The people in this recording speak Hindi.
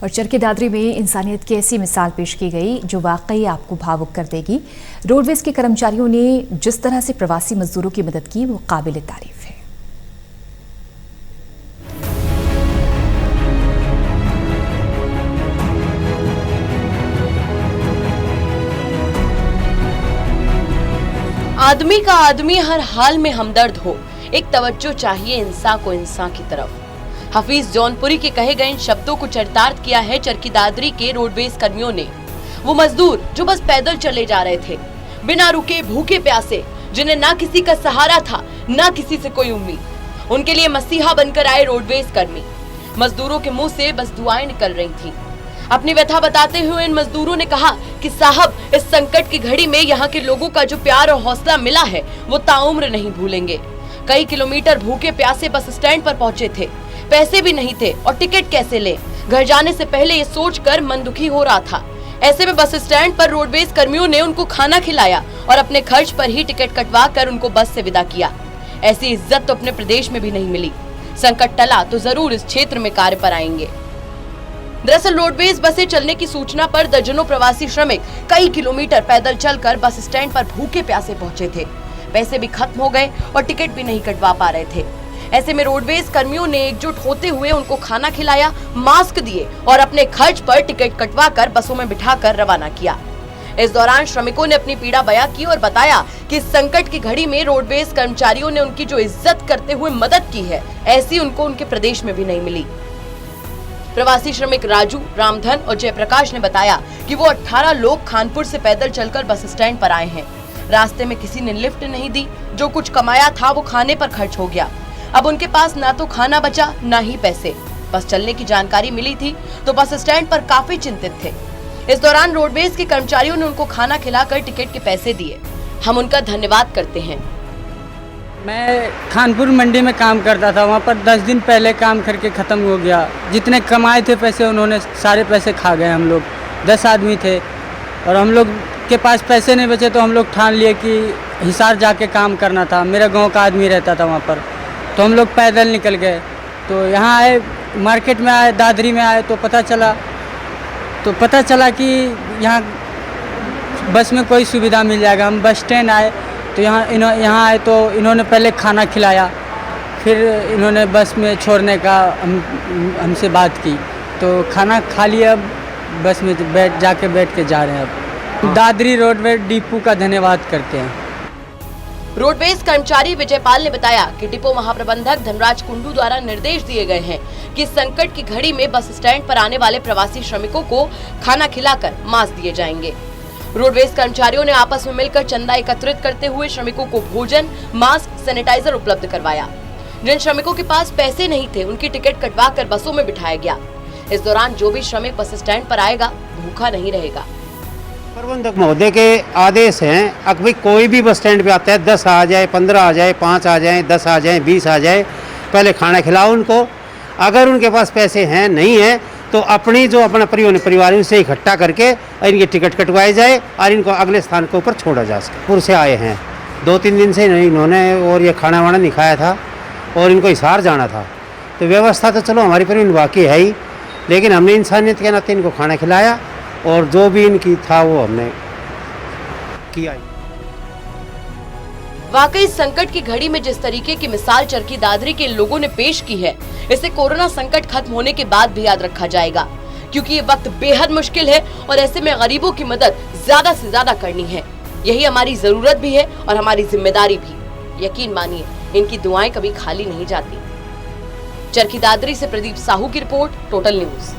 और चरखी दादरी में इंसानियत की ऐसी मिसाल पेश की गई जो वाकई आपको भावुक कर देगी। रोडवेज के कर्मचारियों ने जिस तरह से प्रवासी मजदूरों की मदद की वो काबिल तारीफ है। आदमी का आदमी हर हाल में हमदर्द हो, एक तवज्जो चाहिए इंसान को इंसान की तरफ। हफीज जौनपुरी के कहे गए इन शब्दों को चरितार्थ किया है चरखी दादरी के रोडवेज कर्मियों ने। वो मजदूर जो बस पैदल चले जा रहे थे, बिना रुके, भूखे प्यासे, जिन्हें ना किसी का सहारा था ना किसी से कोई उम्मीद, उनके लिए मसीहा बनकर आए रोडवेज कर्मी। मजदूरों के मुंह से बस दुआएं निकल रही थी। अपनी व्यथा बताते हुए इन मजदूरों ने कहा कि साहब, इस संकट की घड़ी में यहाँ के लोगों का जो प्यार और हौसला मिला है वो ताउम्र नहीं भूलेंगे। कई किलोमीटर भूखे प्यासे बस स्टैंड पर पहुंचे थे, पैसे भी नहीं थे और टिकट कैसे ले। घर जाने से पहले ये सोचकर मन दुखी हो रहा था। ऐसे में बस स्टैंड पर रोडवेज कर्मियों ने उनको खाना खिलाया और अपने खर्च पर ही टिकट कटवा कर उनको बस से विदा किया। ऐसी इज्जत तो अपने प्रदेश में भी नहीं मिली। संकट टला तो जरूर इस क्षेत्र में कार्य पर आएंगे। दरअसल रोडवेज बसें चलने की सूचना पर दर्जनों प्रवासी श्रमिक कई किलोमीटर पैदल चलकर बस स्टैंड पर भूखे प्यासे पहुंचे थे। पैसे भी खत्म हो गए और टिकट भी नहीं कटवा पा रहे थे। ऐसे में रोडवेज कर्मियों ने एकजुट होते हुए उनको खाना खिलाया, मास्क दिए और अपने खर्च पर टिकट कटवाकर बसों में बिठाकर रवाना किया। इस दौरान श्रमिकों ने अपनी पीड़ा बयां की और बताया कि इस संकट की घड़ी में रोडवेज कर्मचारियों ने उनकी जो इज्जत करते हुए मदद की है, ऐसी उनको उनके प्रदेश में भी नहीं मिली। प्रवासी श्रमिक राजू, रामधन और जयप्रकाश ने बताया कि वो 18 लोग खानपुर से पैदल चलकर बस स्टैंड पर आए हैं। रास्ते में किसी ने लिफ्ट नहीं दी, जो कुछ कमाया था वो खाने पर खर्च हो गया। अब उनके पास ना तो खाना बचा ना ही पैसे। बस चलने की जानकारी मिली थी तो बस स्टैंड पर काफी चिंतित थे। इस दौरान रोडवेज के कर्मचारियों ने उनको खाना खिलाकर टिकट के पैसे दिए। हम उनका धन्यवाद करते हैं। मैं खानपुर मंडी में काम करता था, वहाँ पर 10 दिन पहले काम करके ख़त्म हो गया। जितने कमाए थे पैसे उन्होंने सारे पैसे खा गए। हम लोग 10 आदमी थे और हम लोग के पास पैसे नहीं बचे तो हम लोग ठान लिए कि हिसार जाके काम करना था। मेरे गांव का आदमी रहता था वहाँ पर, तो हम लोग पैदल निकल गए। तो यहाँ आए, मार्केट में आए, दादरी में आए तो पता चला कि यहाँ बस में कोई सुविधा मिल जाएगा। हम बस स्टैंड आए तो यहाँ आए तो इन्होंने पहले खाना खिलाया, फिर इन्होंने बस में छोड़ने का हमसे बात की, तो खाना खा लिया। बस में बैठ के जा रहे हैं। अब दादरी रोडवेज डिपो का धन्यवाद करते हैं। रोडवेज कर्मचारी विजयपाल ने बताया कि डिपो महाप्रबंधक धनराज कुंडू द्वारा निर्देश दिए गए हैं कि संकट की घड़ी में बस स्टैंड पर आने वाले प्रवासी श्रमिकों को खाना खिलाकर मास्क दिए जाएंगे। रोडवेज कर्मचारियों ने आपस में मिलकर चंदा एकत्रित करते हुए श्रमिकों को भोजन, मास्क, सैनिटाइजर उपलब्ध करवाया। जिन श्रमिकों के पास पैसे नहीं थे उनकी टिकट कटवाकर बसों में बिठाया गया। इस दौरान जो भी श्रमिक बस स्टैंड पर आएगा भूखा नहीं रहेगा। प्रबंधक महोदय के आदेश हैं, अगर कोई भी बस स्टैंड पे आता है 10 आ जाए, 15 आ जाए, 5 आ जाए, 10 आ जाए, 20 आ जाए, पहले खाना खिलाओ उनको। अगर उनके पास पैसे हैं नहीं है तो अपनी जो अपना परिवार से इकट्ठा करके इनकी टिकट कटवाई जाए और इनको अगले स्थान के ऊपर छोड़ा जा सके। पुर से आए हैं 2-3 दिन से इन्होंने और ये खाना वाना नहीं खाया था और इनको हिसार जाना था। तो व्यवस्था तो चलो हमारी पर बाकी है ही, लेकिन हमने इंसानियत के नाते इनको खाना खिलाया और जो भी इनकी था वो हमने किया। वाकई संकट की घड़ी में जिस तरीके की मिसाल चरखी दादरी के लोगों ने पेश की है, इसे कोरोना संकट खत्म होने के बाद भी याद रखा जाएगा, क्योंकि ये वक्त बेहद मुश्किल है और ऐसे में गरीबों की मदद ज्यादा से ज्यादा करनी है। यही हमारी जरूरत भी है और हमारी जिम्मेदारी भी। यकीन मानिए, इनकी दुआएं कभी खाली नहीं जाती। चरखी दादरी से प्रदीप साहू की रिपोर्ट, टोटल न्यूज।